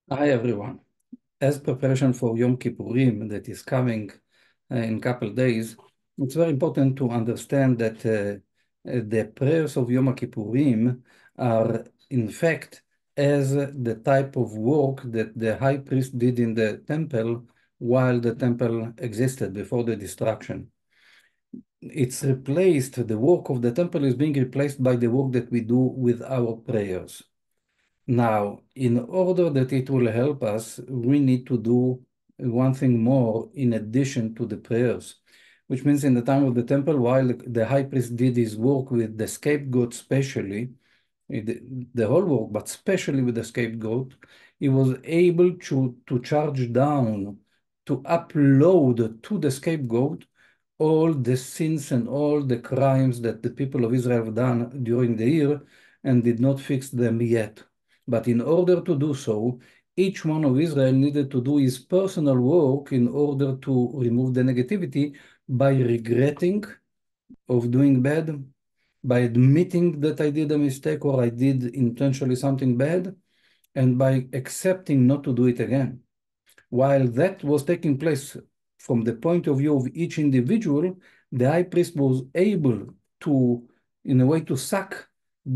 Hi everyone. As preparation for Yom Kippurim that is coming in a couple days, it's very important to understand that the prayers of Yom Kippurim are in fact as the type of work that the high priest did in the temple while the temple existed before the destruction. It's replaced, the work of the temple is being replaced by the work that we do with our prayers. Now, in order that it will help us, we need to do one thing more in addition to the prayers, which means in the time of the temple, while the high priest did his work with the scapegoat specially, the whole work, but especially with the scapegoat, he was able to charge down, to upload to the scapegoat all the sins and all the crimes that the people of Israel have done during the year and did not fix them yet. But in order to do so, each one of Israel needed to do his personal work in order to remove the negativity by regretting of doing bad, by admitting that I did a mistake or I did intentionally something bad, and by accepting not to do it again. While that was taking place from the point of view of each individual, the high priest was able to, in a way, to suck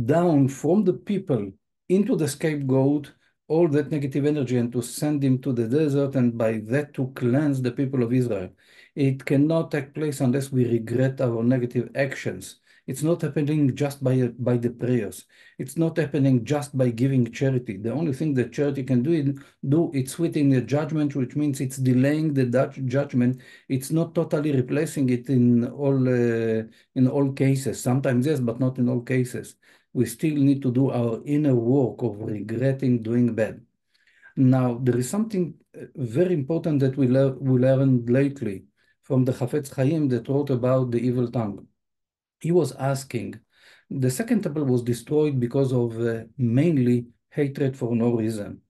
down from the people into the scapegoat all that negative energy and to send him to the desert, and by that to cleanse the people of Israel. It cannot take place unless we regret our negative actions. It's not happening just by the prayers. It's not happening just by giving charity. The only thing that charity can do it's within the judgment, which means it's delaying the judgment. It's not totally replacing it in all cases. Sometimes yes, but not in all cases. We still need to do our inner work of regretting doing bad. Now, there is something very important that we learned lately from the Chafetz Chaim that wrote about the evil tongue. He was asking, the second temple was destroyed because of mainly hatred for no reason.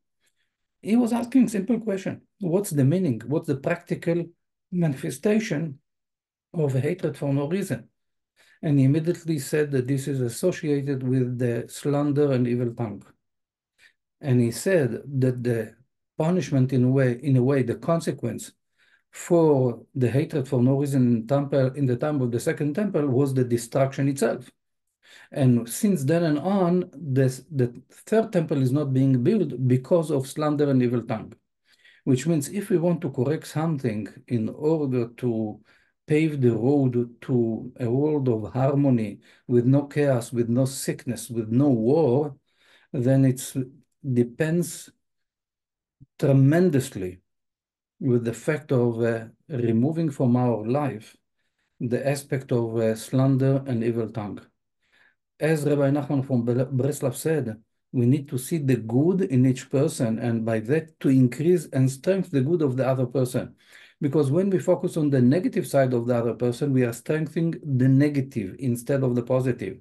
He was asking simple question, what's the meaning? What's the practical manifestation of hatred for no reason? And he immediately said that this is associated with the slander and evil tongue. And he said that the punishment in a way, the consequence for the hatred for no reason in the time of the second temple was the destruction itself. And since then and on, the third temple is not being built because of slander and evil tongue. Which means if we want to correct something in order to pave the road to a world of harmony with no chaos, with no sickness, with no war, then it depends tremendously with the fact of removing from our life the aspect of slander and evil tongue. As Rabbi Nachman from Breslov said, we need to see the good in each person, and by that to increase and strengthen the good of the other person. Because when we focus on the negative side of the other person, we are strengthening the negative instead of the positive.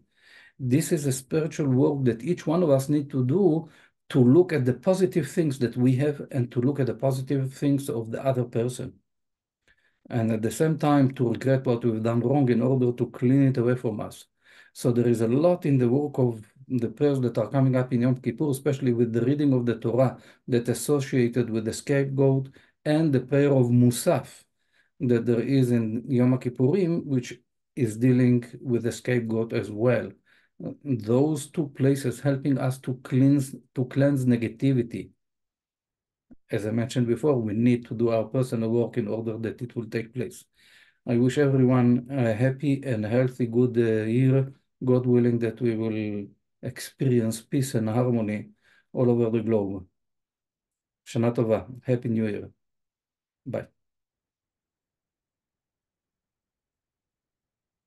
This is a spiritual work that each one of us need to do, to look at the positive things that we have and to look at the positive things of the other person. And at the same time to regret what we've done wrong in order to clean it away from us. So there is a lot in the work of the prayers that are coming up in Yom Kippur, especially with the reading of the Torah that associated with the scapegoat and the prayer of Musaf that there is in Yom Kippurim, which is dealing with the scapegoat as well. Those two places helping us to cleanse negativity. As I mentioned before, we need to do our personal work in order that it will take place. I wish everyone a happy and healthy, good year. God willing that we will experience peace and harmony all over the globe. Shana Tova. Happy New Year. Bye.